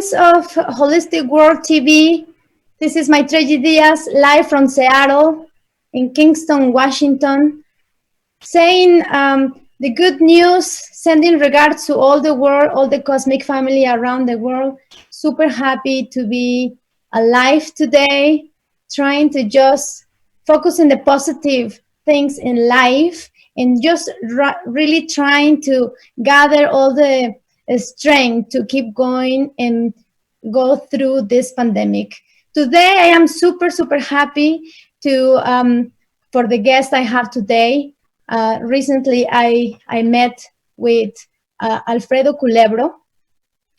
friends of Holistic World TV. This is Maytrelli Diaz, live from Seattle in Kingston, Washington, saying the good news, sending regards to all the world, all the cosmic family around the world. Super happy to be alive today, trying to just focus on the positive things in life and just really trying to gather all the strength to keep going and go through this pandemic. Today, I am super happy to for the guest I have today. Recently, I met with Alfredo Culebro,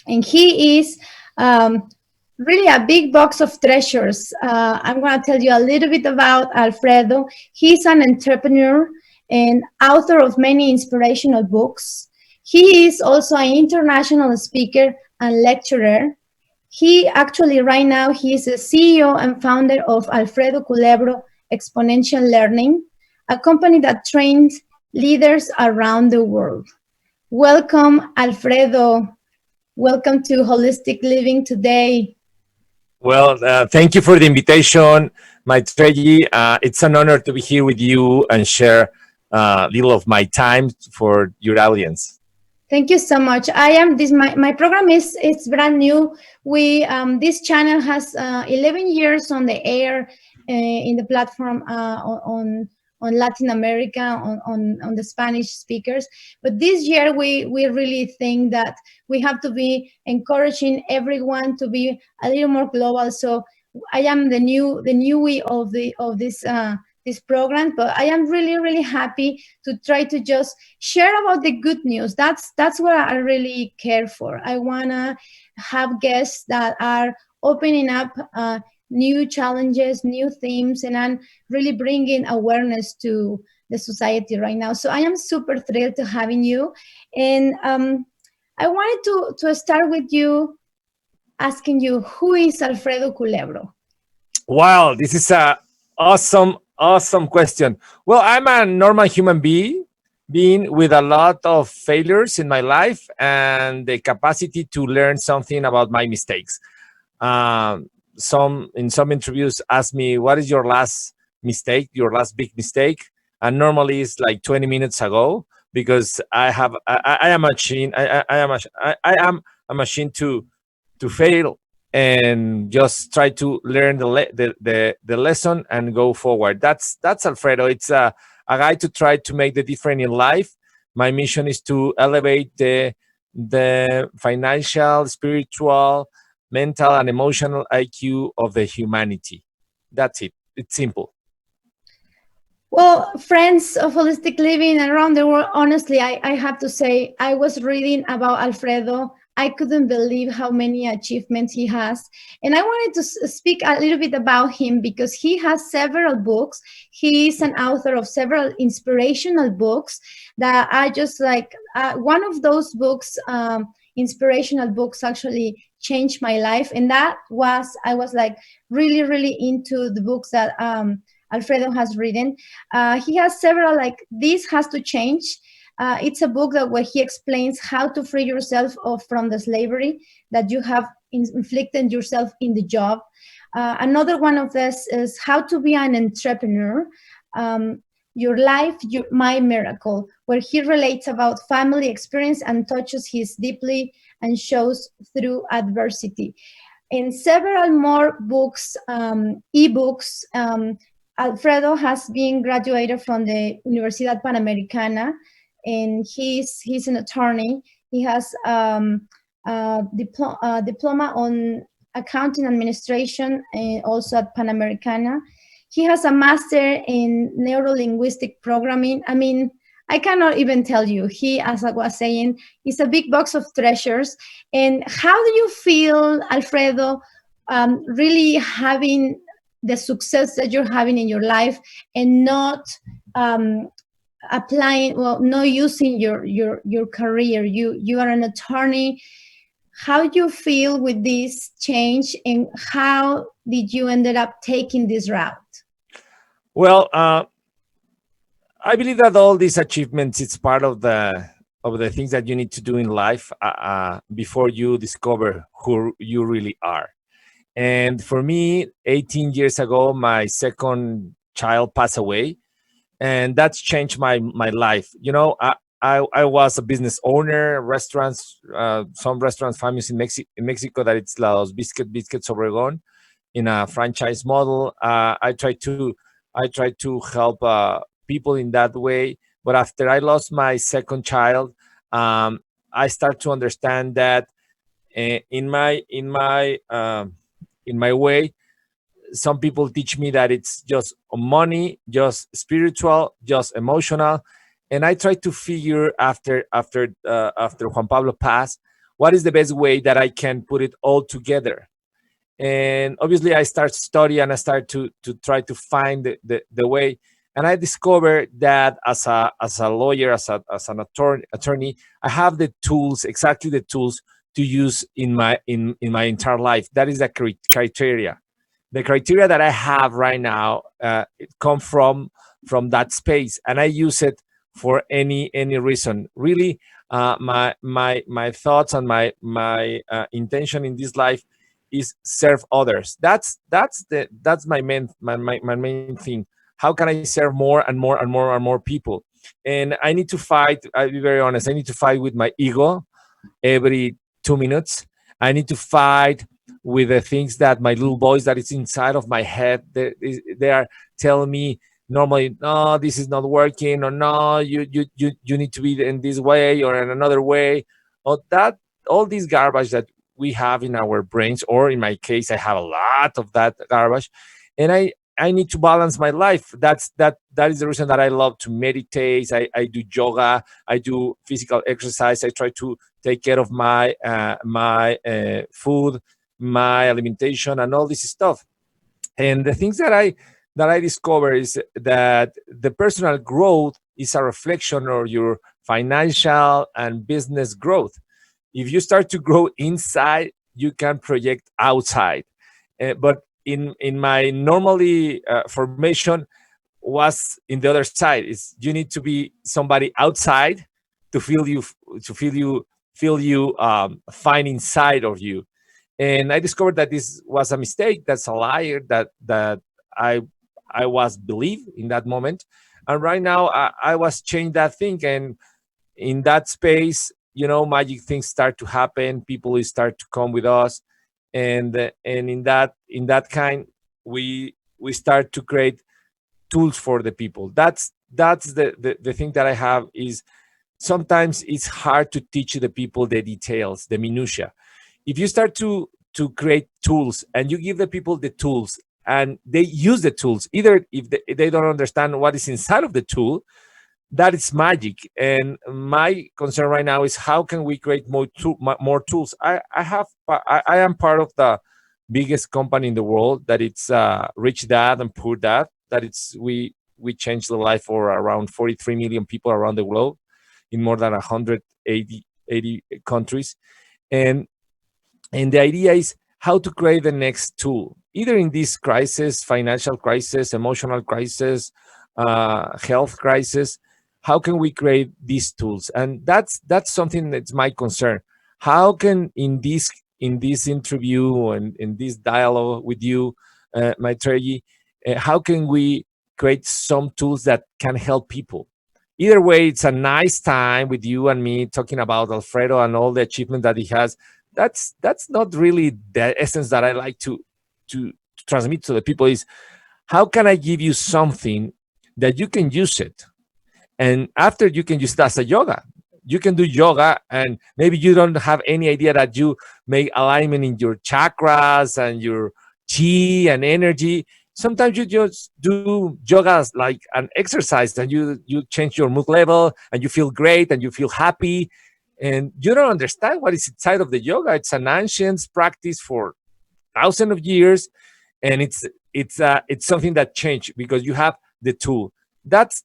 and he is really a big box of treasures. I'm going to tell you a little bit about Alfredo. He's an entrepreneur and author of many inspirational books. He is also an international speaker and lecturer. He actually, right now, he is the CEO and founder of Alfredo Culebro Exponential Learning, a company that trains leaders around the world. Welcome, Alfredo. Welcome to Holistic Living today. Well, thank you for the invitation, Maytrelli. It's an honor to be here with you and share a little of my time for your audience. Thank you so much. I am this. My program is it's brand new. We this channel has 11 years on the air in the platform on Latin America on the Spanish speakers. But this year we really think that we have to be encouraging everyone to be a little more global. So I am the newbie of this program, but I am really happy to try to just share about the good news. That's what I really care for. I wanna have guests that are opening up new challenges, new themes, and I'm really bringing awareness to the society right now. So I am super thrilled to having you, and I wanted to start with you, asking you, who is Alfredo Culebro? Wow, this is a awesome question. Well, I'm a normal human being with a lot of failures in my life and the capacity to learn something about my mistakes. Some interviews ask me, what is your last mistake, your last big mistake? And normally it's like 20 minutes ago, because I am a machine to fail and just try to learn the lesson and go forward. That's Alfredo. It's a guy to try to make the difference in life. My mission is to elevate the financial, spiritual, mental, and emotional IQ of the humanity. That's it. It's simple. Well, friends of Holistic Living around the world, honestly, I have to say, I was reading about Alfredo. I couldn't believe how many achievements he has. And I wanted to speak a little bit about him because he has several books. He is an author of several inspirational books that I just like. One of those books, inspirational books, actually changed my life. And I was like really into the books that Alfredo has written. He has several, like This Has to Change. It's a book where he explains how to free yourself from the slavery that you have inflicted yourself in the job. Another one of this is How to Be an Entrepreneur. Your Life, My Miracle, where he relates about family experience and touches his deeply and shows through adversity. In several more books, ebooks, Alfredo has been graduated from the Universidad Panamericana, and he's an attorney. He has a diploma on accounting administration, and also at Panamericana. He has a master in neuro-linguistic programming. I mean, I cannot even tell you. He, as I was saying, is a big box of treasures. And how do you feel, Alfredo, really having the success that you're having in your life and not not using your career? You are an attorney. How do you feel with this change, and how did you ended up taking this route? Well, I believe that all these achievements, it's part of of the things that you need to do in life before you discover who you really are. And for me, 18 years ago, my second child passed away, and that's changed my life. I was a business owner, restaurants, some restaurants famous in Mexico, that it's Los Biscuits Obregon, in a franchise model. I try to help people in that way. But after I lost my second child, um, I start to understand that in my way, some people teach me that it's just money, just spiritual, just emotional, and I try to figure after Juan Pablo passed, what is the best way that I can put it all together. And obviously I start to study, and I start to try to find the way. And I discovered that as a lawyer, as an attorney, I have the tools, exactly the tools to use in my entire life. That is the criteria. The criteria that I have right now, it come from that space, and I use it for any reason. Really, my thoughts and my intention in this life is serve others. That's my main thing. How can I serve more and more and more and more people? And I need to fight. I'll be very honest. I need to fight with my ego every 2 minutes. I need to fight with the things that my little voice that is inside of my head, they are telling me normally, no, this is not working, or no, you need to be in this way or in another way, or that all this garbage that we have in our brains, or in my case, I have a lot of that garbage, and I need to balance my life. That is the reason that I love to meditate. I do yoga. I do physical exercise. I try to take care of my food, my alimentation, and all this stuff. And the things that I discover is that the personal growth is a reflection of your financial and business growth. If you start to grow inside, you can project outside. But in my normally formation was in the other side. Is you need to be somebody outside to feel you find inside of you. And I discovered that this was a mistake. That's a liar that I I was believe in that moment. And right now I was change that thing, and in that space, magic things start to happen. People will start to come with us, and in that kind, we start to create tools for the people. That's the thing that I have is sometimes it's hard to teach the people the details, the minutia. If you start to create tools and you give the people the tools and they use the tools, either if they don't understand what is inside of the tool, that is magic. And my concern right now is how can we create more tools. I am part of the biggest company in the world, that it's Rich Dad and Poor Dad, that it's we changed the life for around 43 million people around the globe in more than 180 countries. And and the idea is how to create the next tool, either in this crisis, financial crisis, emotional crisis, health crisis. How can we create these tools? And that's something that's my concern. How can in this interview and in this dialogue with you, Maytrelli, how can we create some tools that can help people? Either way, it's a nice time with you and me talking about Alfredo and all the achievement that he has. That's not really the essence that I like to transmit to the people. Is how can I give you something that you can use it, and after you can use it as a yoga. You can do yoga, and maybe you don't have any idea that you make alignment in your chakras and your chi and energy. Sometimes you just do yoga as like an exercise, and you change your mood level, and you feel great, and you feel happy, and you don't understand what is inside of the yoga. It's an ancient practice for thousands of years, and it's something that changed because you have the tool. That's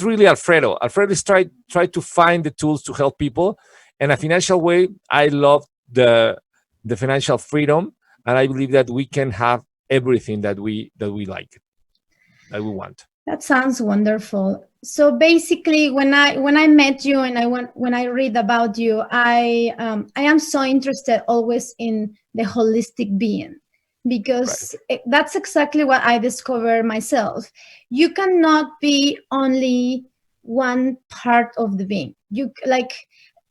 really Alfredo. Alfredo is try to find the tools to help people in a financial way. I love the financial freedom, and I believe that we can have everything that we like, that we want. That sounds wonderful. So basically, when I met you and when I read about you, I am so interested always in the holistic being, because Right. that's exactly what I discovered myself. You cannot be only one part of the being. You like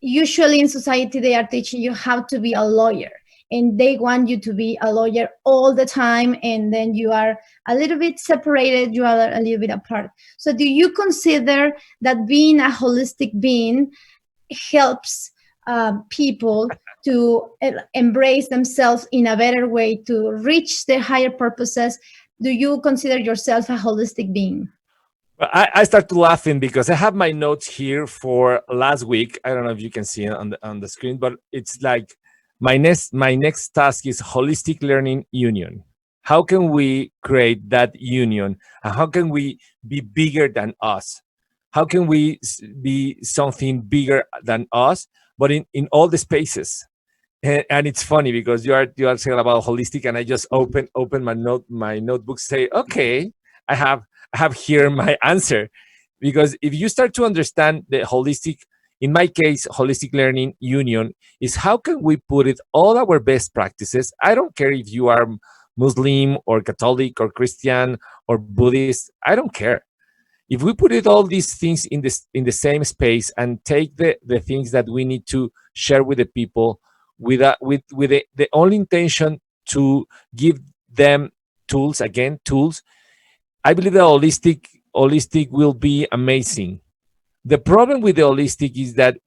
usually in society they are teaching you how to be a lawyer, and they want you to be a lawyer all the time, and then you are a little bit separated, you are a little bit apart. So do you consider that being a holistic being helps people to embrace themselves in a better way to reach their higher purposes? Do you consider yourself a holistic being? Well, I start to laughing because I have my notes here for last week. I don't know if you can see it on the screen, but it's like my next task is holistic learning union. How can we create that union, and how can we be bigger than us? How can we be something bigger than us, but in all the spaces? And it's funny because you are saying about holistic, and I just open my notebook, say, okay, I have I have here my answer. Because if you start to understand the holistic, in my case, holistic learning union is how can we put it all our best practices. I don't care if you are Muslim or Catholic or Christian or Buddhist. I don't care. If we put it all these things in the same space and take the things that we need to share with the people with the only intention to give them tools, again tools, I believe the holistic will be amazing. The problem with the holistic is that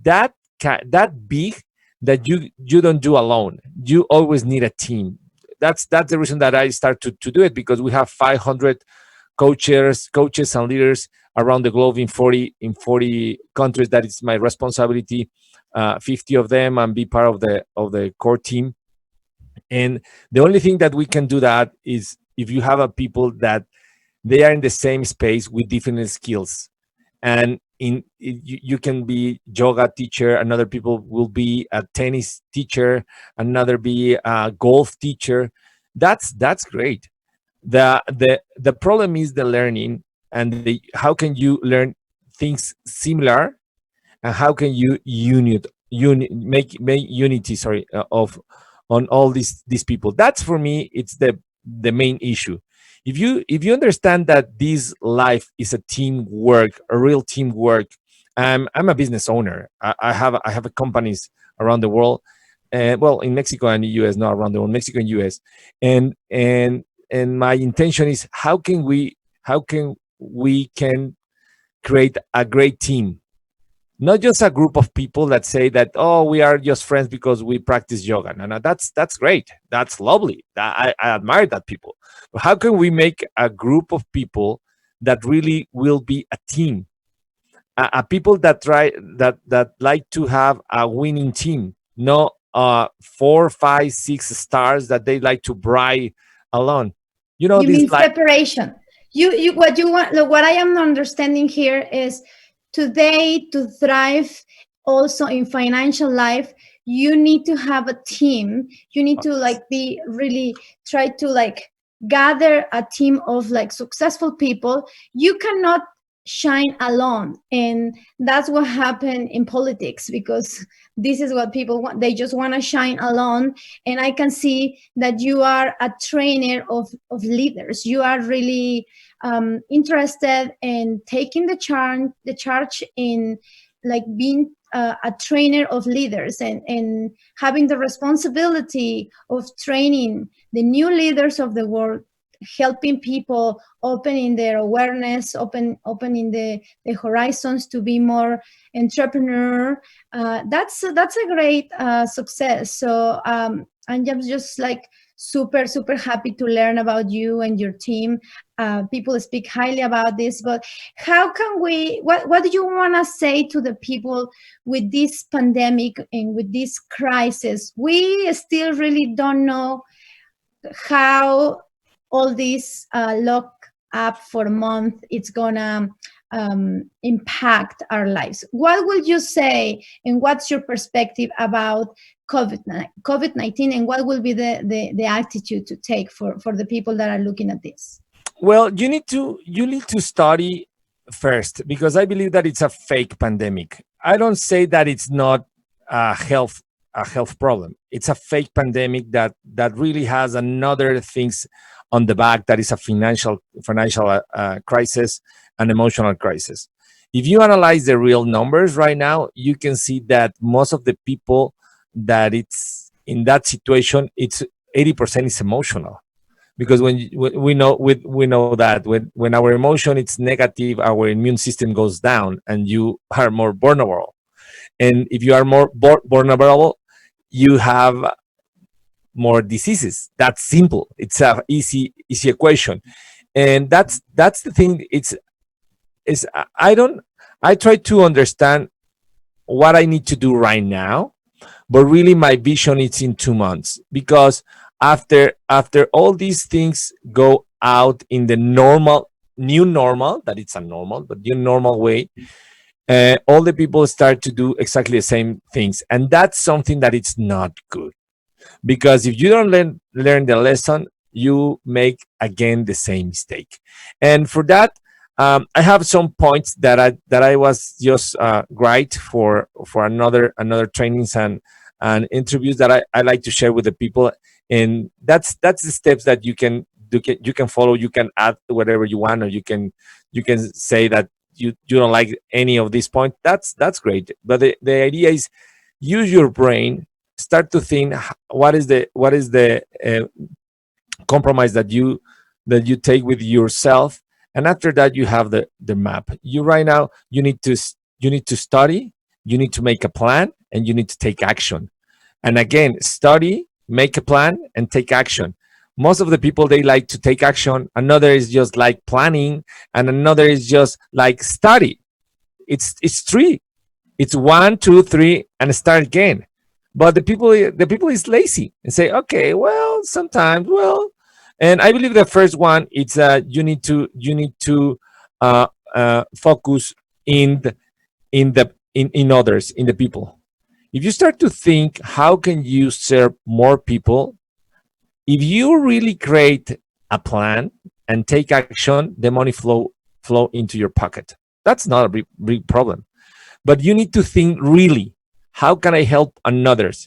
that that big that you don't do alone. You always need a team. That's the reason that I start to do it, because we have 500 coaches and leaders around the globe in 40 countries. That is my responsibility. 50 of them, and be part of the core team. And the only thing that we can do that is if you have a people that they are in the same space with different skills. And you can be yoga teacher, another people will be a tennis teacher, another be a golf teacher. That's great. The problem is the learning, and the how can you learn things similar, and how can you make unity, sorry, of on all these people. That's for me, it's the main issue. If you understand that this life is a teamwork, a real teamwork. I'm a business owner. I have a companies around the world, and well, in Mexico and the US, not around the world, Mexico and US. And my intention is how can we can create a great team, not just a group of people that say that, oh, we are just friends because we practice yoga. No, no, that's great, that's lovely, I admire that people. But how can we make a group of people that really will be a team, a people that try that like to have a winning team, not 4, 5, 6 stars that they like to brag alone, You this mean like. separation? You what you want? Look, what I am understanding here is today to thrive also in financial life, you need to have a team. You need to like be really try to like gather a team of like successful people. You cannot shine alone, and that's what happened in politics, because this is what people want. They just want to shine alone. And I can see that you are a trainer of leaders. You are really interested in taking the charge in like being a trainer of leaders, and having the responsibility of training the new leaders of the world, helping people, opening their awareness, opening the horizons to be more entrepreneur. That's a great success. So I'm just like super happy to learn about you and your team. People speak highly about this, but how can we? What do you want to say to the people with this pandemic and with this crisis? We still really don't know how all this lock up for a month it's gonna impact our lives. What would you say, and what's your perspective about COVID-19, and what will be the attitude to take for the people that are looking at this? Well, you need to study first, because I believe that it's a fake pandemic. I don't say that it's not a health a health problem. It's a fake pandemic that really has another things on the back, that is a financial crisis, an emotional crisis. If you analyze the real numbers right now, you can see that most of the people that it's in that situation, it's 80% is emotional, because we know that when our emotion it's negative, our immune system goes down and you are more vulnerable. And if you are more vulnerable, you have more diseases. That's simple. It's a easy equation. And that's the thing. Is I don't I try to understand what I need to do right now, but really my vision is in 2 months, because after all these things go out in the normal new normal, that it's a normal but new normal way, all the people start to do exactly the same things, and that's something that it's not good, because if you don't learn the lesson, you make again the same mistake. And for that, I have some points that I was just write for another trainings and interviews that I like to share with the people. And that's the steps that you can follow. You can add whatever you want, or you can say that you don't like any of these points. That's great, but the idea is use your brain, start to think what is the compromise that you take with yourself. And after that, you have the map. You right now, you need to study, you need to make a plan, and you need to take action. And again, study, make a plan, and take action. Most of the people, they like to take action, another is just like planning, and another is just like study. It's three. It's one, two, three, and start again. But the people is lazy and say, okay, well, sometimes, well. And I believe the first one, it's you need to uh, focus in others, in the people. If you start to think, how can you serve more people? If you really create a plan and take action, the money flow into your pocket. That's not a big problem. But you need to think really, how can I help others?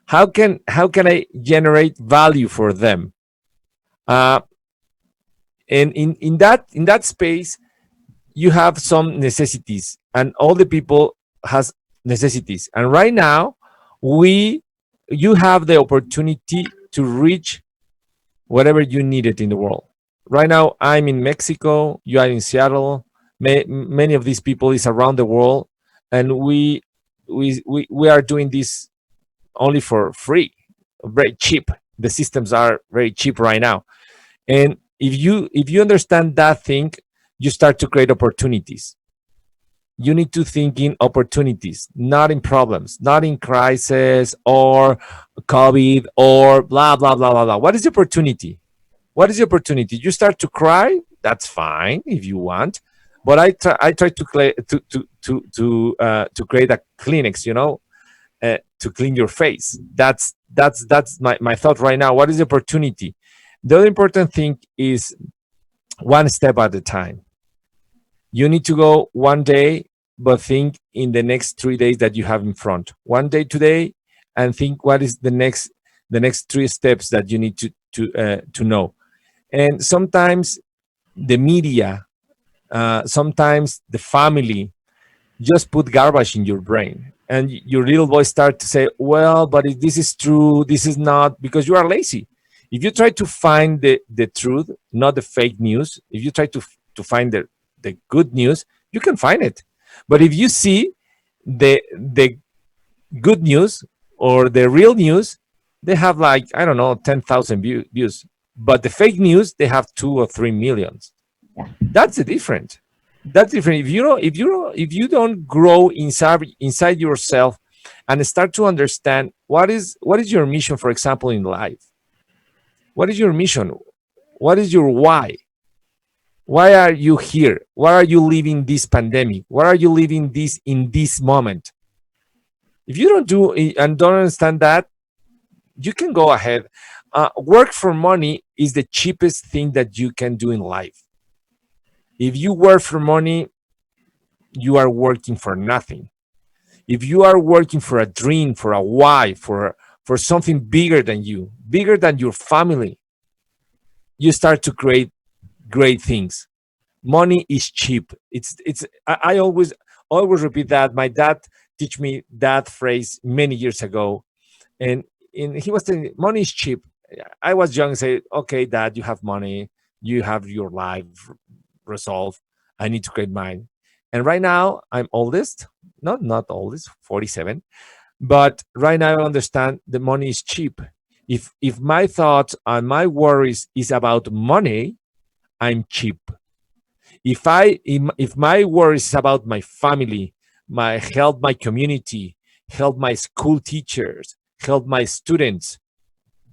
How can I generate value for them? uh, and in that space, you have some necessities, and all the people has necessities. And right now, we you have the opportunity to reach whatever you needed in the world. Right now, I'm in Mexico, you are in Seattle. Many of these people is around the world, and we are doing this only for free, very cheap. The systems are very cheap right now. And if you understand that thing, you start to create opportunities. You need to think in opportunities, not in problems, not in crisis or COVID or blah blah blah blah blah. What is the opportunity? What is the opportunity? You start to cry. That's fine if you want, but I try to create a Kleenex, to clean your face. That's my thought right now. What is the opportunity? The other important thing is one step at a time. You need to go one day, but think in the next 3 days that you have in front. One day today, and think what is the next three steps that you need to know. And sometimes the media, sometimes the family, just put garbage in your brain, and your little voice start to say, well, but if this is true, this is not, because you are lazy. If you try to find the truth, not the fake news, if you try to find the good news, you can find it. But if you see the good news or the real news, they have, like, I don't know, 10,000 views, but the fake news, they have 2 or 3 millions. Yeah. That's the difference. That's different. If you don't grow inside yourself and start to understand what is your mission, for example, in life. What is your mission? What is your why? Why are you here? Why are you living this pandemic? Why are you living this in this moment? If you don't understand that, you can go ahead, work for money, is the cheapest thing that you can do in life. If you work for money, you are working for nothing. If you are working for a dream, for a why, for something bigger than you, bigger than your family, you start to create great things. Money is cheap. I always repeat that. My dad teach me that phrase many years ago, and he was telling me, money is cheap. I was young and say, okay, dad, you have money, you have your life resolved. I need to create mine. And right now I'm oldest, not oldest, 47. But right now I understand the money is cheap. If my thoughts and my worries is about money, I'm cheap. If my worries is about my family, my help, my community, help my school teachers, help my students,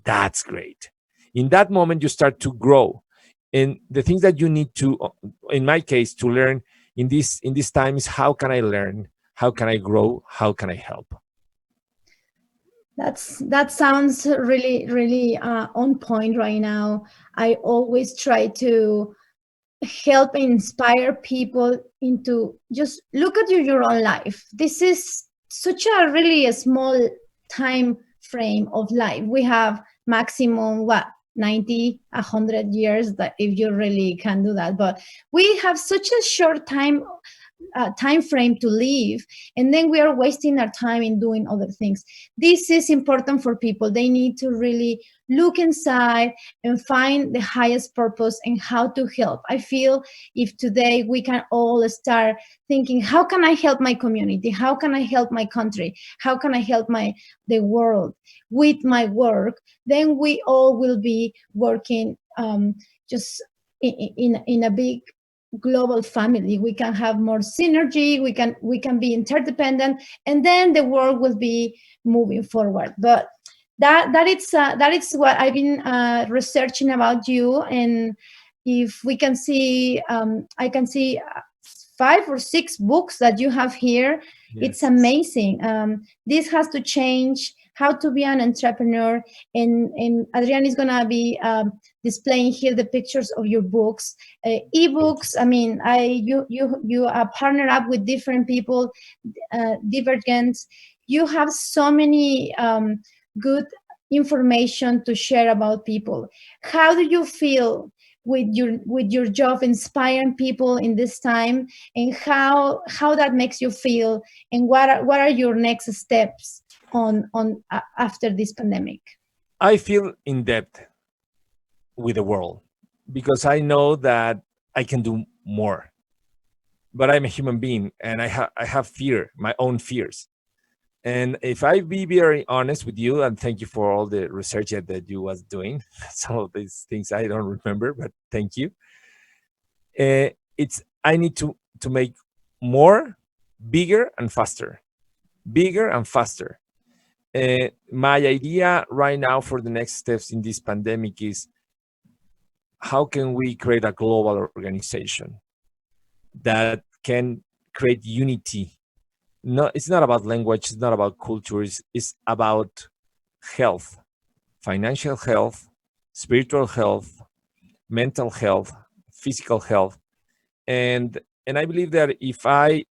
that's great. In that moment, you start to grow, and the things that you need to, in my case, to learn in this time is how can I learn, how can I grow, how can I help. That sounds really, really on point right now. I always try to help inspire people into just look at your own life. This is such a really a small time frame of life. We have maximum what 90 100 years, that if you really can do that, but we have such a short time frame to live, and then we are wasting our time in doing other things. This is important for people. They need to really look inside and find the highest purpose and how to help. I feel if today we can all start thinking, how can I help my community, how can I help my country, how can I help the world with my work, then we all will be working just in a big global family. We can have more synergy, we can be interdependent, and then the world will be moving forward. But that is what I've been researching about you. And if we can see, I can see 5 or 6 books that you have here. It's Yes. amazing. This has to change how to be an entrepreneur. And Adrian is gonna be displaying here the pictures of your books, Thank you. ebooks. I mean, you partner up with different people, divergence. You have so many good information to share about people. How do you feel with your job inspiring people in this time, and how that makes you feel, and what are your next steps on after this pandemic? I feel in debt with the world because I know that I can do more. But I'm a human being, and I have fear, my own fears. And if I be very honest with you, and thank you for all the research that you was doing, some of these things I don't remember, but thank you. It's I need to make more, bigger and faster, bigger and faster. My idea right now for the next steps in this pandemic is how can we create a global organization that can create unity. No, it's not about language, it's not about culture, it's about health, financial health, spiritual health, mental health, physical health. And I believe that if I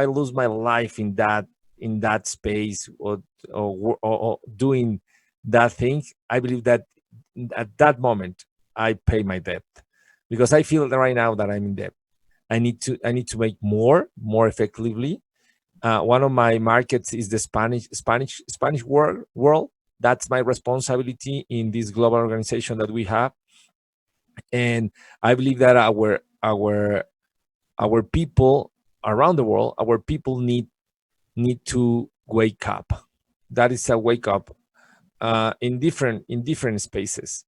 lose my life in that space, or doing that thing, I believe that at that moment I pay my debt, because I feel that right now that I'm in debt. I need to make more effectively. One of my markets is the Spanish world. That's my responsibility in this global organization that we have. And I believe that our people around the world, our people need to wake up. That is a wake up, in different spaces,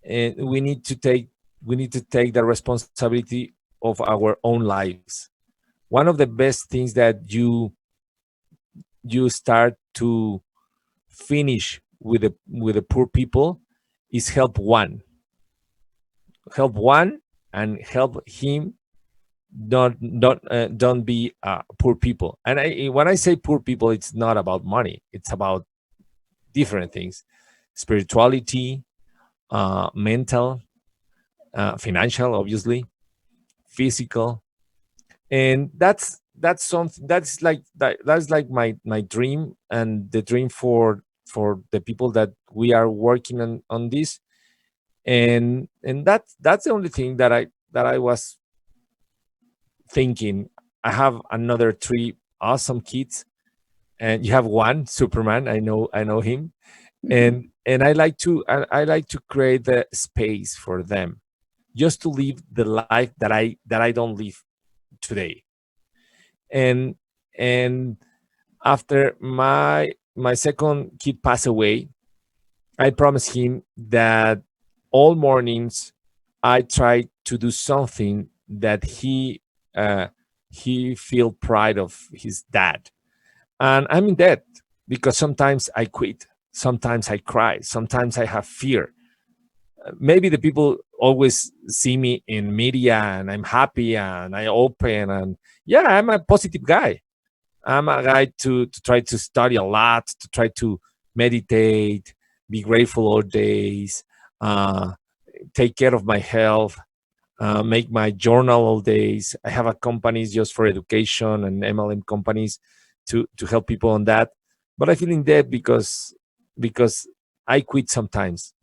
and we need to take the responsibility of our own lives. One of the best things that you start to finish with the poor people is help one and help him. Don't be poor people. And when I say poor people, it's not about money, it's about different things: spirituality, mental, financial, obviously, physical, and that's something that's like my dream, and the dream for the people that we are working on this. And that's the only thing that I was thinking. I have another three awesome kids, and you have one Superman. I know him, and I like to create the space for them just to live the life that I don't live today. And and after my second kid passed away, I promised him that all mornings I try to do something that uh, he feel pride of his dad. And I'm in that because sometimes I quit, sometimes I cry, sometimes I have fear. Maybe the people always see me in media and I'm happy and I open, and yeah, I'm a positive guy. I'm a guy to try to study a lot, to try to meditate, be grateful all days, uh, take care of my health, make my journal all days. I have a companies just for education and MLM companies to help people on that. But I feel in debt because I quit sometimes.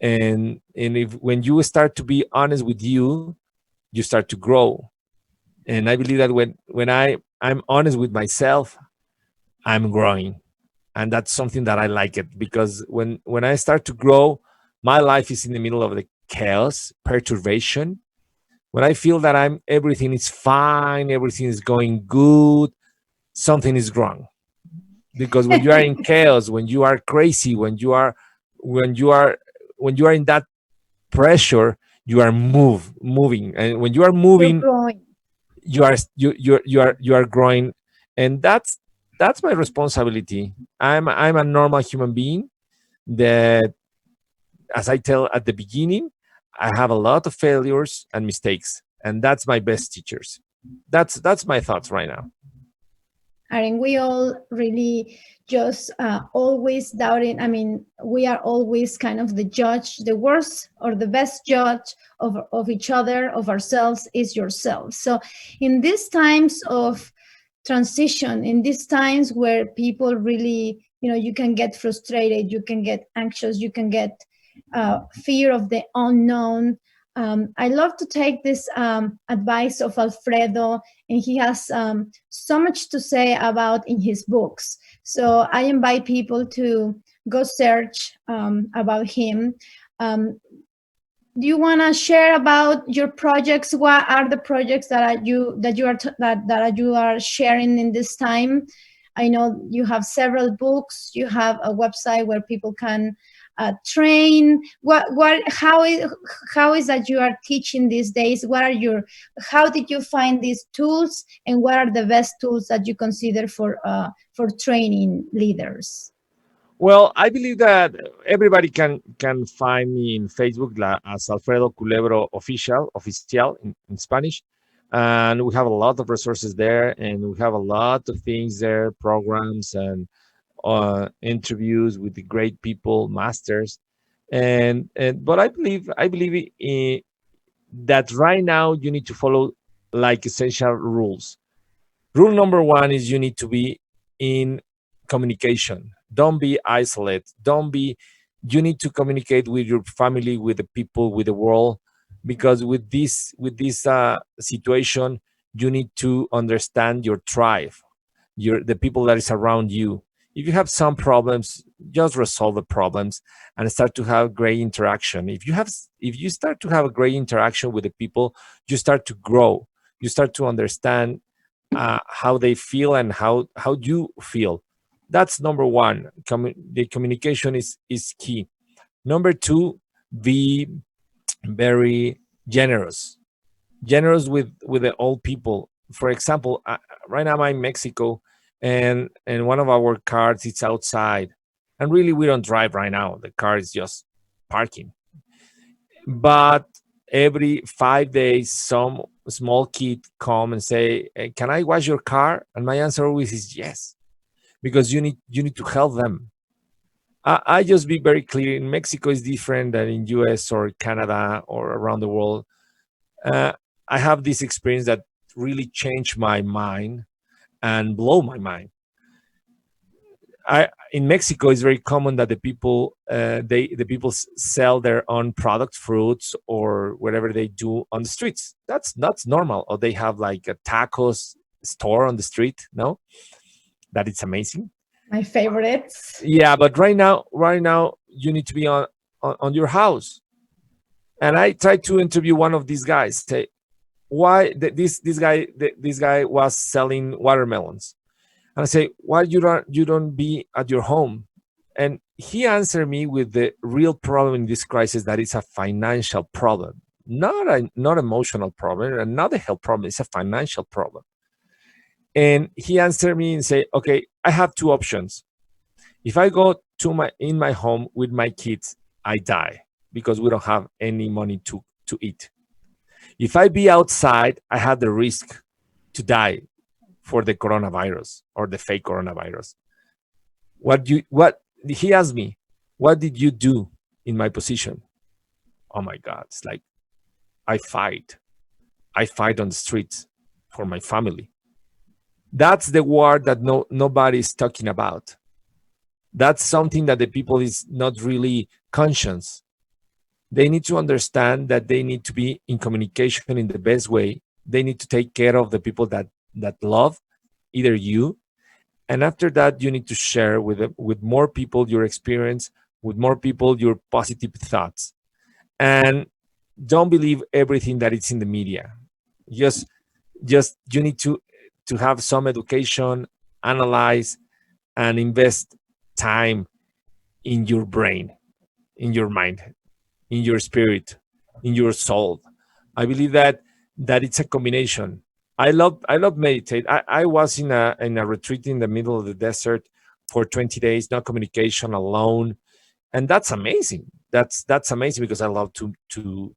And if when you start to be honest with you, you start to grow. And I believe that when I'm honest with myself, I'm growing. And that's something that I like it, because when I start to grow, my life is in the middle of the chaos, perturbation. When I feel that I'm everything is fine, everything is going good, something is wrong. Because when you are in chaos, when you are crazy, when you are when you are in that pressure, you are moving, and when you are You're moving, growing. you are growing. And that's my responsibility. I'm a normal human being that, as I tell at the beginning, I have a lot of failures and mistakes, and that's my best teachers. That's my thoughts right now. Aren't we all really just always doubting? I mean, we are always kind of the judge, the worst or the best judge of each other, of ourselves is yourself. So in these times of transition, in these times where people really, you can get frustrated, you can get anxious, you can get fear of the unknown. I love to take this advice of Alfredo, and he has so much to say about in his books. So I invite people to go search about him. Um, do you want to share about your projects? What are the projects that you are sharing in this time? I know you have several books. You have a website where people can train. How is that you are teaching these days? What are your How did you find these tools, and what are the best tools that you consider for training leaders? Well, I believe that everybody can find me in Facebook as Alfredo Culebro Oficial in Spanish, and we have a lot of resources there, and we have a lot of things there, programs and interviews with the great people, masters, and but I believe that right now you need to follow like essential rules. Rule number one is you need to be in communication. Don't be isolated. Don't be, you need to communicate with your family, with the people, with the world, because with this situation, you need to understand your tribe, the people that is around you. If you have some problems, just resolve the problems and start to have great interaction. If you start to have a great interaction with the people, you start to grow. You start to understand how they feel and how you feel. That's number one. The communication is key. Number two, be very generous. Generous with the old people. For example, right now I'm in Mexico, and one of our cars is outside, and really we don't drive right now. The car is just parking. But every 5 days, some small kid come and say, "Can I wash your car?" And my answer always is yes, because you need to help them. I just be very clear. In Mexico is different than in US or Canada or around the world. Uh, I have this experience that really changed my mind and blow my mind. In Mexico, it's very common that the people sell their own product, fruits or whatever they do on the streets. That's normal. Or they have like a tacos store on the street. No, that it's amazing. My favorites. Yeah, but right now, you need to be on your house. And I tried to interview one of these guys. Say why this guy was selling watermelons, and I say why you don't be at your home. And he answered me with the real problem in this crisis, that is a financial problem, not emotional problem and not a health problem. It's a financial problem. And he answered me and say, okay, I have two options. If I go to my home with my kids, I die because we don't have any money to eat. If I be outside, I have the risk to die for the coronavirus or the fake coronavirus. What he asked me, what did you do in my position? Oh my God. It's like I fight. I fight on the streets for my family. That's the war that nobody is talking about. That's something that the people is not really conscious. They need to understand that they need to be in communication in the best way. They need to take care of the people that love either you, and after that you need to share with more people your experience, with more people your positive thoughts. And don't believe everything that is in the media. Just just you need to have some education, analyze, and invest time in your brain, in your mind, in your spirit, in your soul. I believe that it's a combination. I love meditate. I was in a retreat in the middle of the desert for 20 days, no communication, alone, and that's amazing. That's amazing because I love to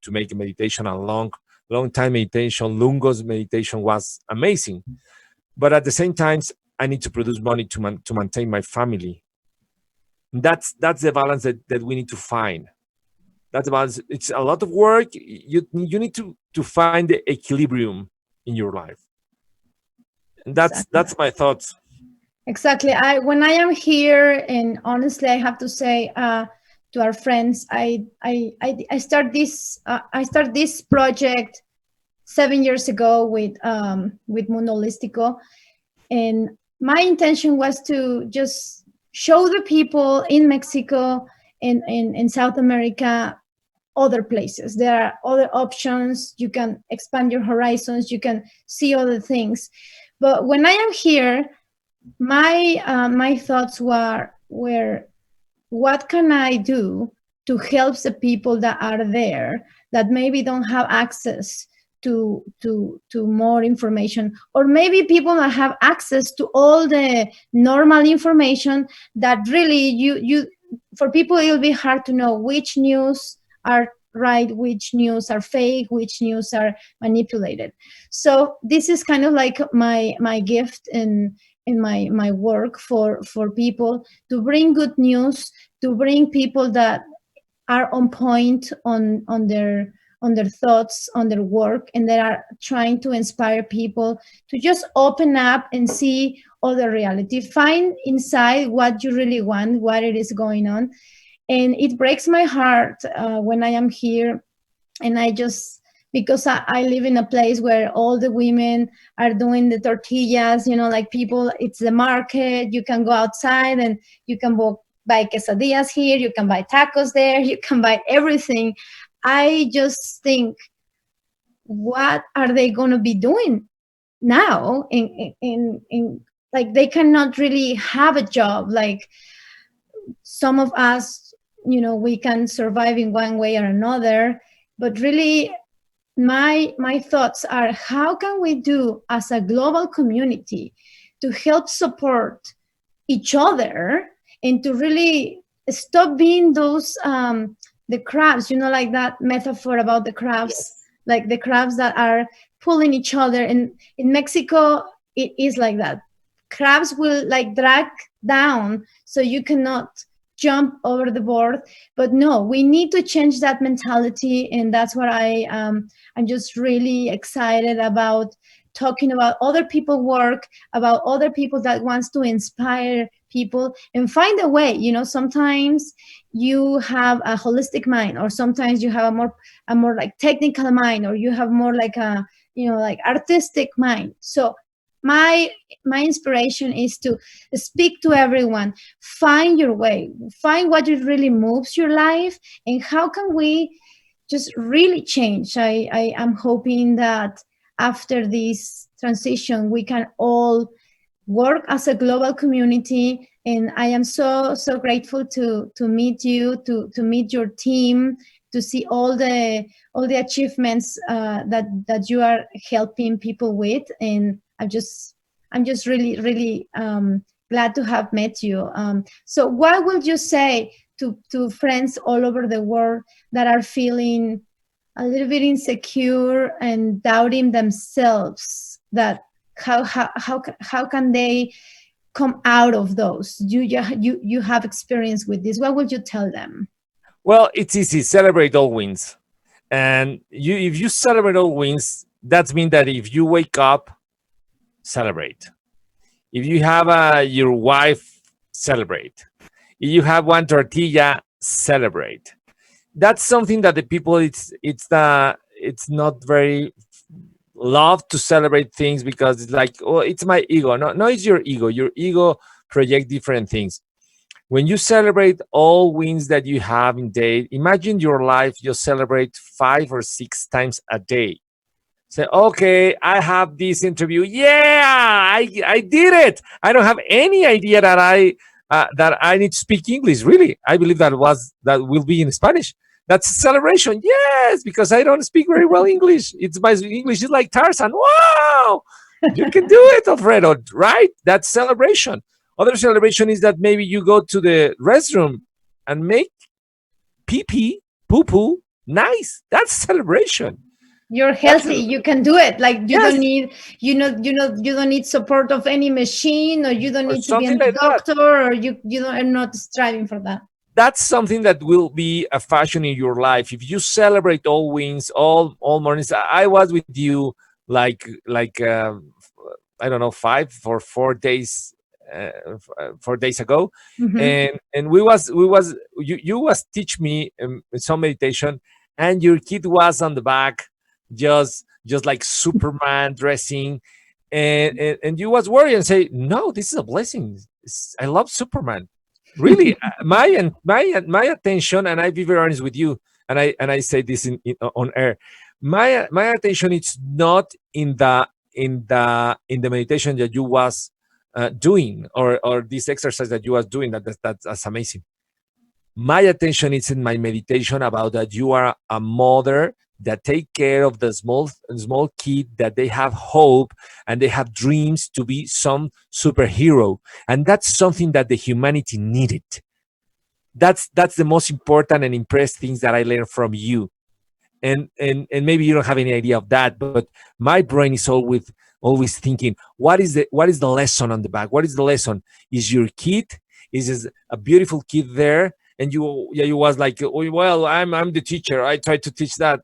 make a meditation. A long time meditation, Lungos meditation was amazing. But at the same time, I need to produce money to maintain my family. That's the balance that we need to find. That's about, it's a lot of work. You need to find the equilibrium in your life. And Exactly. that's my thoughts. Exactly. I when I am here, and honestly, I have to say to our friends, I start this project 7 years ago with Mundo Holístico, and my intention was to just show the people in Mexico and in South America other places. There are other options. You can expand your horizons. You can see other things. But when I am here, my thoughts were what can I do to help the people that are there that maybe don't have access to more information, or maybe people that have access to all the normal information that really you for people it will be hard to know which news are right, which news are fake, which news are manipulated. So this is kind of like my gift in my work for people, to bring good news, to bring people that are on point on their thoughts, on their work, and they are trying to inspire people to just open up and see other reality, find inside what you really want, what it is going on. And it breaks my heart when I am here, and I just, because I live in a place where all the women are doing the tortillas, like people, it's the market, you can go outside and you can buy quesadillas here, you can buy tacos there, you can buy everything. I just think, what are they going to be doing now in like they cannot really have a job like some of us, we can survive in one way or another. But really, my thoughts are, how can we do as a global community to help support each other, and to really stop being those the crabs, like that metaphor about the crabs, Yes. like the crabs that are pulling each other. And in Mexico it is like that. Crabs will like drag down, so you cannot jump over the board. But no, we need to change that mentality, and that's what I'm just really excited about, talking about other people work, about other people that wants to inspire people and find a way. Sometimes you have a holistic mind, or sometimes you have a more like technical mind, or you have more like a like artistic mind. So my my inspiration is to speak to everyone, find your way, find what it really moves your life, and how can we just really change. I am hoping that after this transition we can all work as a global community. And I am so grateful to meet you, to meet your team, to see all the achievements that you are helping people with. And I'm just really glad to have met you. So what would you say to friends all over the world that are feeling a little bit insecure and doubting themselves, that how can they come out of those? You have experience with this. What would you tell them? Well, it's easy. Celebrate all wins. And if you celebrate all wins, that means that if you wake up, celebrate. If you have your wife, celebrate. If you have one tortilla, celebrate. That's something that the people, it's not very love to celebrate things, because it's like, oh, it's my ego. No, no, it's your ego. Your ego project different things. When you celebrate all wins that you have in day, imagine your life, you celebrate 5 or 6 times a day. Say, okay, I have this interview. Yeah, I did it. I don't have any idea that I need to speak English. Really, I believe that will be in Spanish. That's a celebration. Yes, because I don't speak very well English. It's my English is like Tarzan. Wow, you can do it, Alfredo. Right? That's celebration. Other celebration is that maybe you go to the restroom and make pee pee, poo poo. Nice. That's celebration. You're That's healthy, you can do it. Like, you don't yes, need, you don't need support of any machine, or you don't or need to be a something like that. doctor, or you don't are not striving for that. That's something that will be a fashion in your life if you celebrate all wins, all mornings. I was with you like I don't know, 5 or 4 days, 4 days ago, Hmm. and we was you was teach me some meditation, and your kid was on the back, just like Superman dressing, and you was worried and say, no, this is a blessing. I love Superman. Really, my attention, and I be very honest with you, and I say this on air. My attention is not in the meditation that you was doing, or this exercise that you was doing. That's amazing. My attention is in my meditation about that you are a mother that take care of the small kid, that they have hope and they have dreams to be some superhero, and that's something that the humanity needed. That's the most important and impressed things that I learned from you. And maybe you don't have any idea of that, but my brain is always thinking, what is the lesson on the back? What is the lesson? Is your kid, is a beautiful kid there, and you was like, oh, well, I'm the teacher, I try to teach that.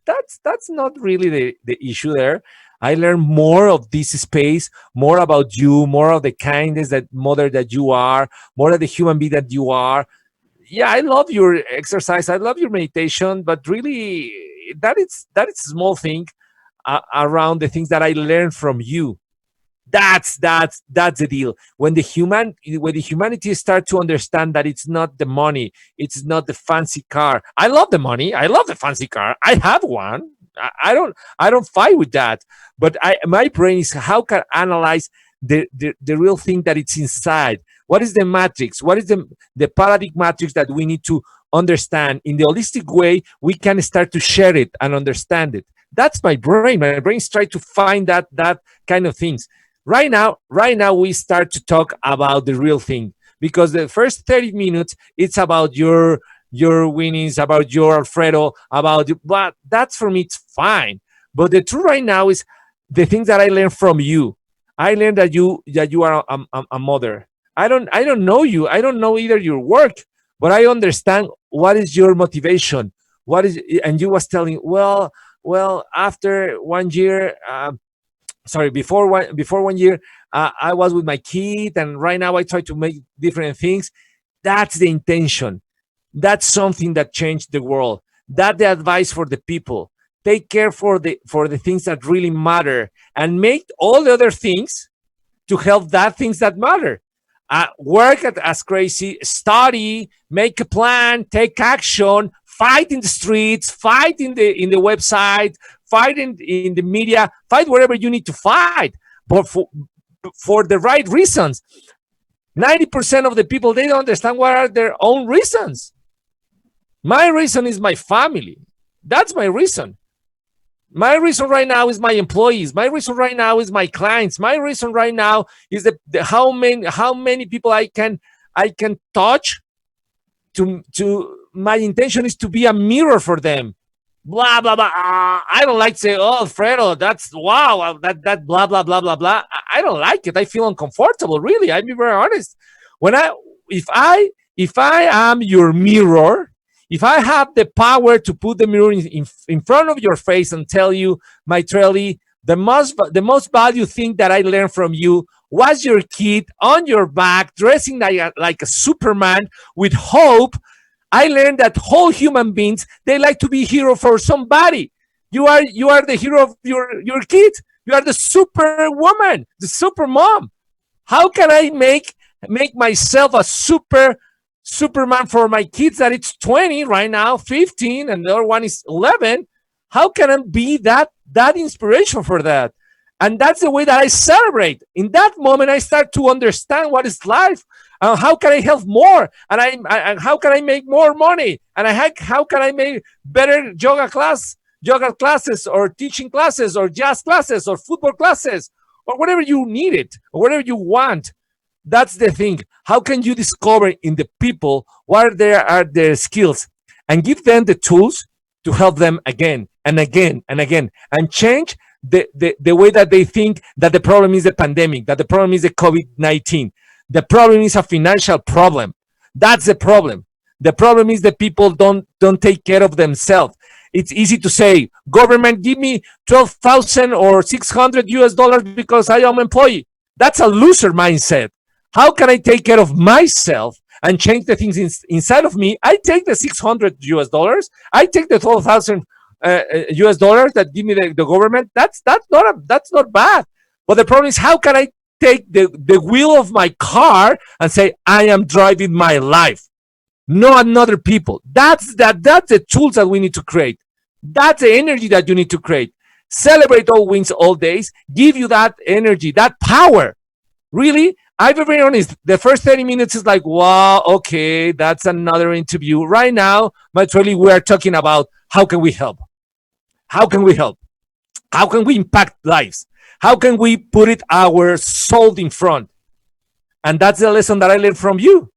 That's not really the issue there. I learn more of this space, more about you, more of the kindness that mother that you are, more of the human being that you are. Yeah, I love your exercise, I love your meditation, but really, that is a small thing around the things that I learned from you. That's the deal. When the humanity start to understand that it's not the money, it's not the fancy car. I love the money, I love the fancy car, I have one. I don't fight with that. But my brain is, how can I analyze the real thing that it's inside. What is the matrix? What is the paradigm matrix that we need to understand in the holistic way? We can start to share it and understand it. That's my brain. My brain's trying to find that kind of things. Right now, we start to talk about the real thing, because the first 30 minutes it's about your winnings, about your Alfredo, but that's, for me, it's fine. But the truth right now is the things that I learned from you. I learned that you are a mother. I don't know you. I don't know either your work, but I understand what is your motivation. What is and you was telling, well, after 1 year, sorry, before 1 year, I was with my kid, and right now I try to make different things. That's the intention. That's something that changed the world. That the advice for the people. Take care for the things that really matter, and make all the other things to help that things that matter. Work as crazy, study, make a plan, take action, fight in the streets, fight in the website, fight in the media, fight wherever you need to fight, but for the right reasons. 90% of the people, they don't understand what are their own reasons. My reason is my family. That's my reason. My reason right now is my employees. My reason right now is my clients. My reason right now is how many people I can touch. To my intention is to be a mirror for them. Blah blah blah. I don't like to say, "Oh, Alfredo, that's wow." That blah blah blah blah blah. I don't like it. I feel uncomfortable. Really, I'll be very honest. When I if I am your mirror, if I have the power to put the mirror in front of your face and tell you, Maytrelli, the most valued thing that I learned from you was your kid on your back, dressing like a Superman with hope. I learned that whole human beings, they like to be hero for somebody. You are the hero of your kid. You are the superwoman, the super mom. How can I make myself a Superman for my kids that it's 20 right now, 15, and the other one is 11? How can I be that inspiration for that? And that's the way that I celebrate. In that moment, I start to understand what is life. How can I help more? And how can I make more money? And how can I make better yoga classes, or teaching classes, or jazz classes, or football classes, or whatever you need it, or whatever you want. That's the thing. How can you discover in the people what are their skills, and give them the tools to help them again and again and again, and change the way that they think that the problem is the pandemic, that the problem is the COVID-19. The problem is a financial problem. That's the problem. The problem is that people don't take care of themselves. It's easy to say, government, give me 12,000 or 600 US dollars because I am employee. That's a loser mindset. How can I take care of myself and change the things inside of me? I take the 600 US dollars. I take the 12,000 US dollars that give me the government. That's not bad. But the problem is, how can I take the wheel of my car and say, I am driving my life, not another people? That's the tools that we need to create. That's the energy that you need to create. Celebrate all wins, all days. Give you that energy, that power. Really, I'll be very honest. The first 30 minutes is like, wow, okay, that's another interview. Right now, Maytrelli, we are talking about how can we help? How can we help? How can we impact lives? How can we put it our soul in front? And that's the lesson that I learned from you.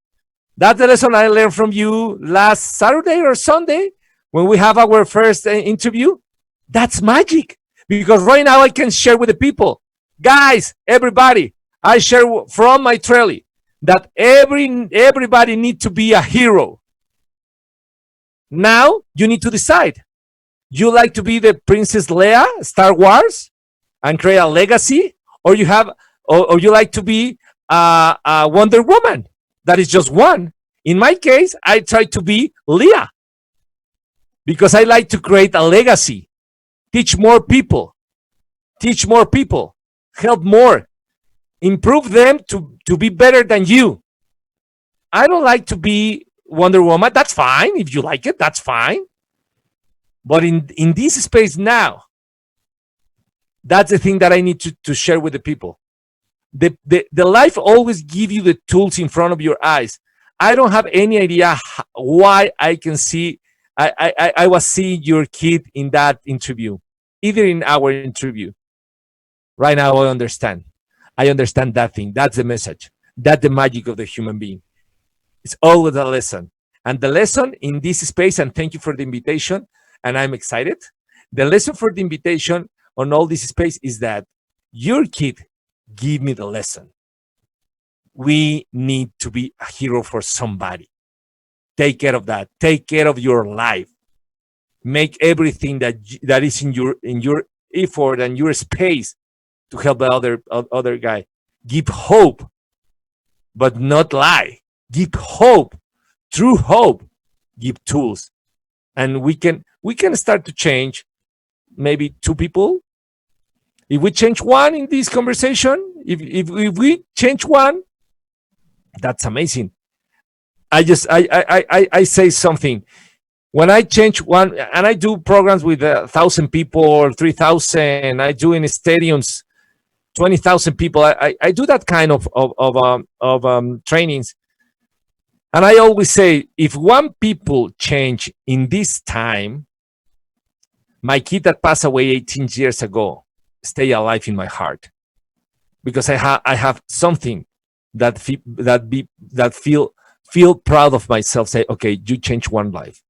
That's the lesson I learned from you last Saturday or Sunday when we have our first interview. That's magic, because right now I can share with the people, guys, everybody. I share from Maytrelli that everybody need to be a hero. Now you need to decide. You like to be the Princess Leia, Star Wars, and create a legacy, or you like to be a Wonder Woman that is just one. In my case, I try to be Leah because I like to create a legacy, teach more people, help more, improve them to be better than you. I don't like to be Wonder Woman. That's fine. If you like it, that's fine. But in this space now, that's the thing that I need to share with the people. The life always give you the tools in front of your eyes. I don't have any idea why I can see. I was seeing your kid in that interview, either in our interview. Right now, I understand. I understand that thing. That's the message. That's the magic of the human being. It's always a lesson. And the lesson in this space, and thank you for the invitation, and I'm excited. The lesson for the invitation on all this space is that your kid give me the lesson. We need to be a hero for somebody. Take care of that. Take care of your life. Make everything that is in your effort and your space to help the other guy. Give hope, but not lie. Give hope, true hope. Give tools, and we can start to change maybe two people. If we change one in this conversation, if we change one, that's amazing. I say something. When I change one, and I do programs with 1,000 people or 3,000, I do in stadiums 20,000 people. I do that kind of trainings, and I always say, if one people change in this time, my kid that passed away 18 years ago stay alive in my heart, because I have something that feel proud of myself. Say, okay, you changed one life.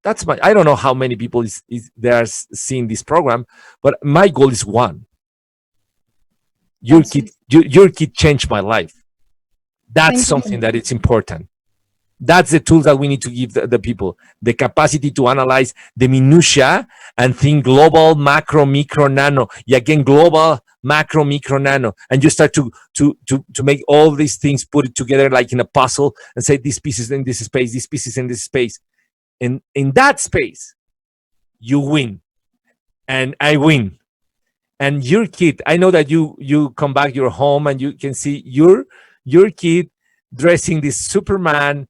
That's my. I don't know how many people is there seeing this program, but my goal is one. Your kid, Absolutely. your kid changed my life. That's Thank something you. that it's important. That's the tools that we need to give the people, the capacity to analyze the minutia and think global, macro, micro, nano. Again, global, macro, micro, nano, and you start to make all these things, put it together like in a puzzle, and say this piece is in this space, this piece is in this space, and in that space, you win, and I win. And your kid, I know that you come back your home and you can see your kid dressing this Superman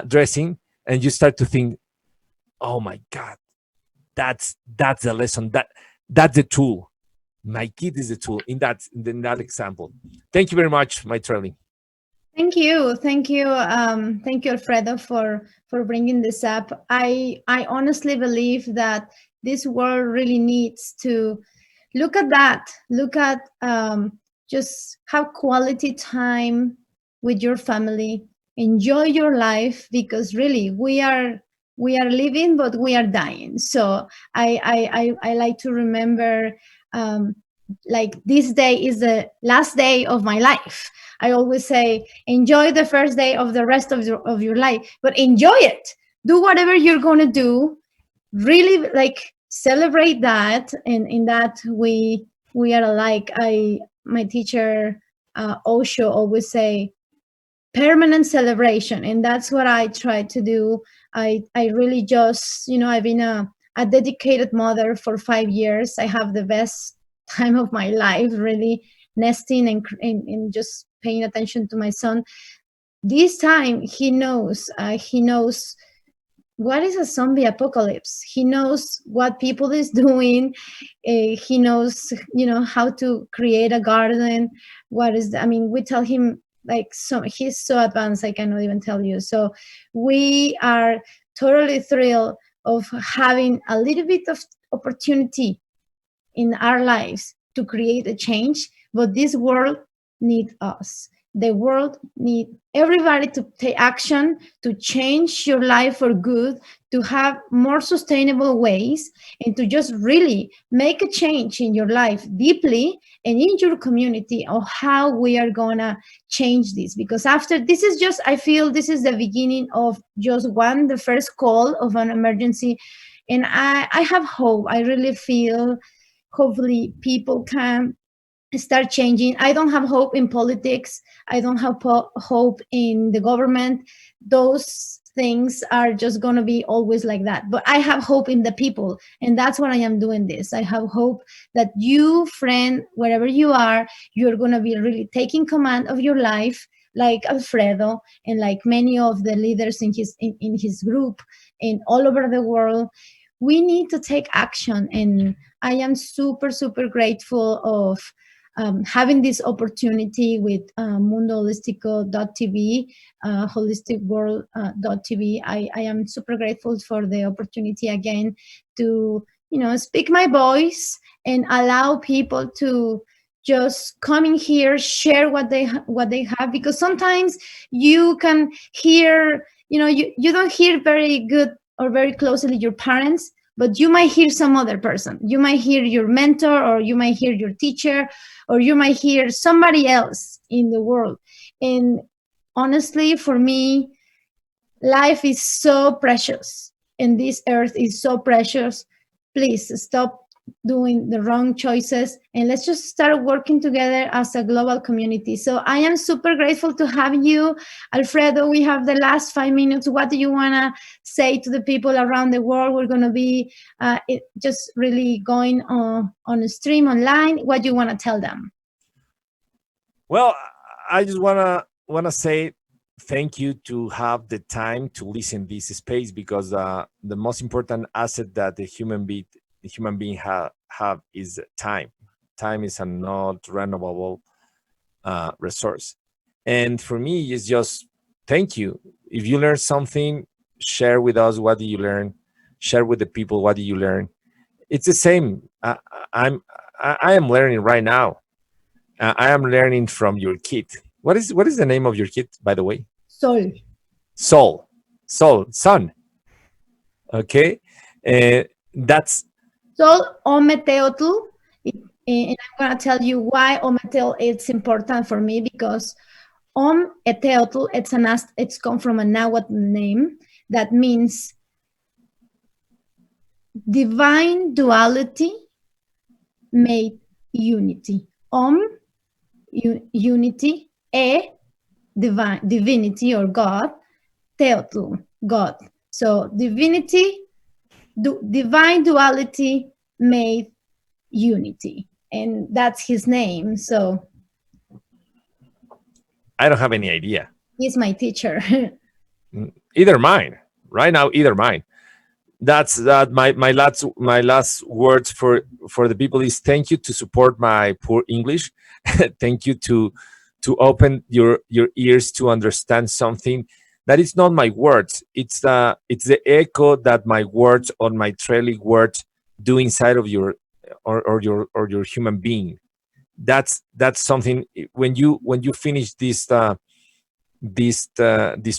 dressing, and you start to think, oh my God, that's the lesson, that's the tool. My kid is the tool in that example. Thank you very much, Maytrelli. Thank you, thank you, Alfredo, for bringing this up. I honestly believe that this world really needs to look at that. Look at just have quality time with your family. Enjoy your life, because really we are living, but we are dying. So I like to remember. Like, this day is the last day of my life. I always say, enjoy the first day of the rest of your life, but enjoy it. Do whatever you're going to do. Really, like, celebrate that. And in that, we are alike. My teacher, Osho, always say, permanent celebration, and that's what I try to do. I really just, I've been a dedicated mother for 5 years. I have the best time of my life, really nesting and just paying attention to my son. This time he knows what is a zombie apocalypse. He knows what people is doing. He knows, how to create a garden. I mean, we tell him, like, so he's so advanced, I cannot even tell you. So we are totally thrilled of having a little bit of opportunity in our lives to create a change. But this world needs us. The world need everybody to take action, to change your life for good, to have more sustainable ways, and to just really make a change in your life deeply and in your community of how we are gonna change this. Because after this is just, I feel this is the beginning of just the first call of an emergency. And I have hope. I really feel hopefully people can start changing. I don't have hope in politics. I don't have hope in the government. Those things are just going to be always like that. But I have hope in the people. And that's why I am doing this. I have hope that you, friend, wherever you are, you're going to be really taking command of your life, like Alfredo and like many of the leaders in his group and all over the world. We need to take action. And I am super, super grateful of having this opportunity with mundolistico.tv, holisticworld.tv. I am super grateful for the opportunity again to, speak my voice and allow people to just come in here, share what they have, because sometimes you can hear, you don't hear very good or very closely your parents, but you might hear some other person. You might hear your mentor, or you might hear your teacher, or you might hear somebody else in the world. And honestly, for me, life is so precious and this earth is so precious. Please stop doing the wrong choices and let's just start working together as a global community. So I am super grateful to have you, Alfredo. We have the last 5 minutes. What do you want to say to the people around the world? We're going to be just really going on a stream online. What do you want to tell them? Well, I just wanna say thank you to have the time to listen this space, because the most important asset that the human being have is time. Time is a not renewable resource, and for me, it's just thank you. If you learn something, share with us what do you learn. Share with the people what do you learn. It's the same. I'm I am learning right now. I am learning from your kid. What is the name of your kid, by the way? Sol. Soul, soul, son. Okay, that's Sol Ometeotl. And I'm going to tell you why Ometeotl is important for me because Eteotl, it's come from a Nahuatl name that means divine duality made unity. Unity, divinity or God, Teotl, God. So divinity, divine duality made unity. And that's his name. So I don't have any idea. he's my teacher. Either mine. Right now, either mine. That's that. My last words for the people is thank you to support my poor English. Thank you to open your ears to understand something that is not my words. It's the echo that my words or my trailing words do inside of your or your human being. That's something. When you finish this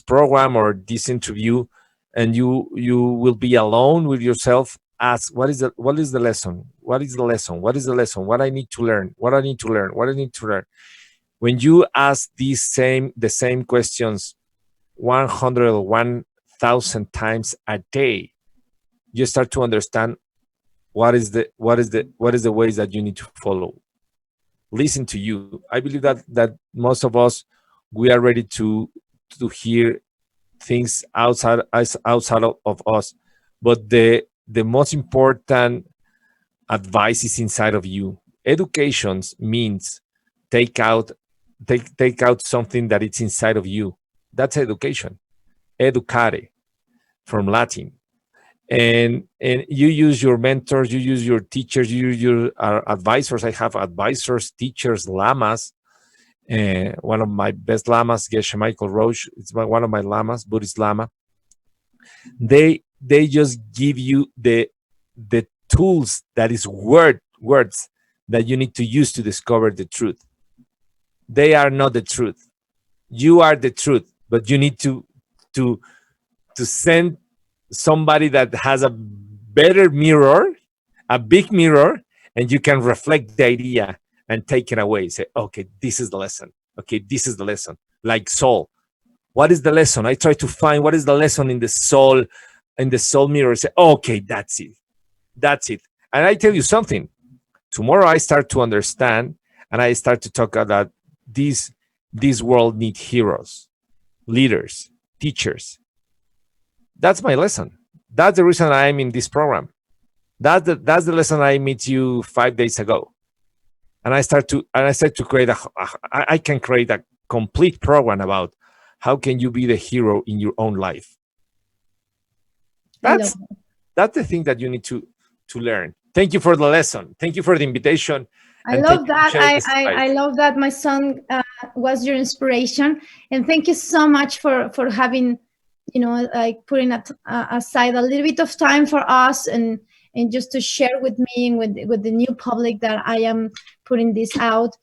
program or this interview, and you will be alone with yourself, ask what is the lesson, what I need to learn, what I need to learn. When you ask the same questions 101,000 times a day, you start to understand what is the ways that you need to follow. Listen to you. I believe that most of us, we are ready to hear things outside of us, but the most important advice is inside of you. Education means take out take out something that it's inside of you. That's education. Educare, from Latin. And you use your mentors, you use your teachers, you use your advisors. I have advisors, teachers, lamas. One of my best lamas, Geshe Michael Roche, it's one of my lamas, Buddhist lama. They just give you the tools, that is words that you need to use to discover the truth. They are not the truth. You are the truth, but you need to to send somebody that has a better mirror, a big mirror, and you can reflect the idea and take it away. Say, okay, this is the lesson. Okay, this is the lesson. Like soul. What is the lesson? I try to find what is the lesson in the soul mirror. Say, okay, that's it. That's it. And I tell you something. Tomorrow I start to understand, and I start to talk about this world need heroes, leaders, teachers. That's my lesson. That's the reason I am in this program. That's the lesson I met you 5 days ago, and I start to create I can create a complete program about how can you be the hero in your own life. I love That's that's the thing that you need to learn. Thank you for the lesson. Thank you for the invitation, I and thank love you for that. sharing this I advice. love that my son was your inspiration, and thank you so much for having, like putting aside a little bit of time for us and just to share with me and with the new public that I am putting this out.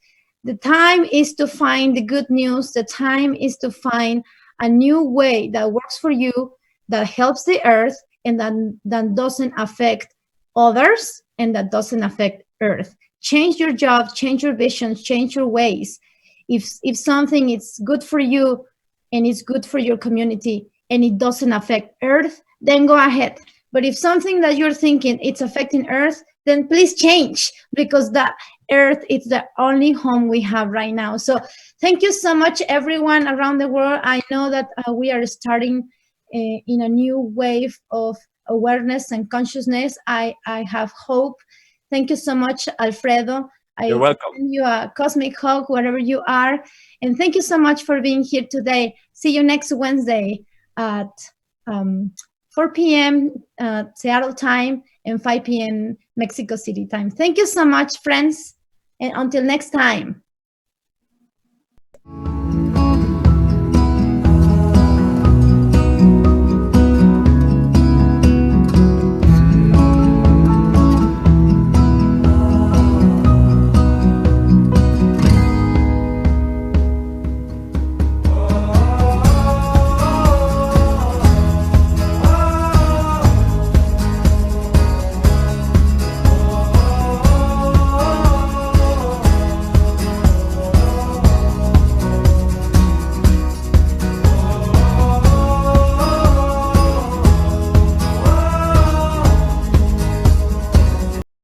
The time is to find the good news. The time is to find a new way that works for you, that helps the earth, and that doesn't affect others, and that doesn't affect earth. Change your job, change your visions, change your ways. If something is good for you and it's good for your community and it doesn't affect Earth, then go ahead. But if something that you're thinking it's affecting Earth, then please change, because that Earth is the only home we have right now. So thank you so much, everyone around the world. I know that we are starting in a new wave of awareness and consciousness. I have hope. Thank you so much, Alfredo. You're I welcome. send you a cosmic hug wherever you are. And thank you so much for being here today. See you next Wednesday at 4 p.m. Seattle time and 5 p.m. Mexico City time. Thank you so much, friends. And until next time.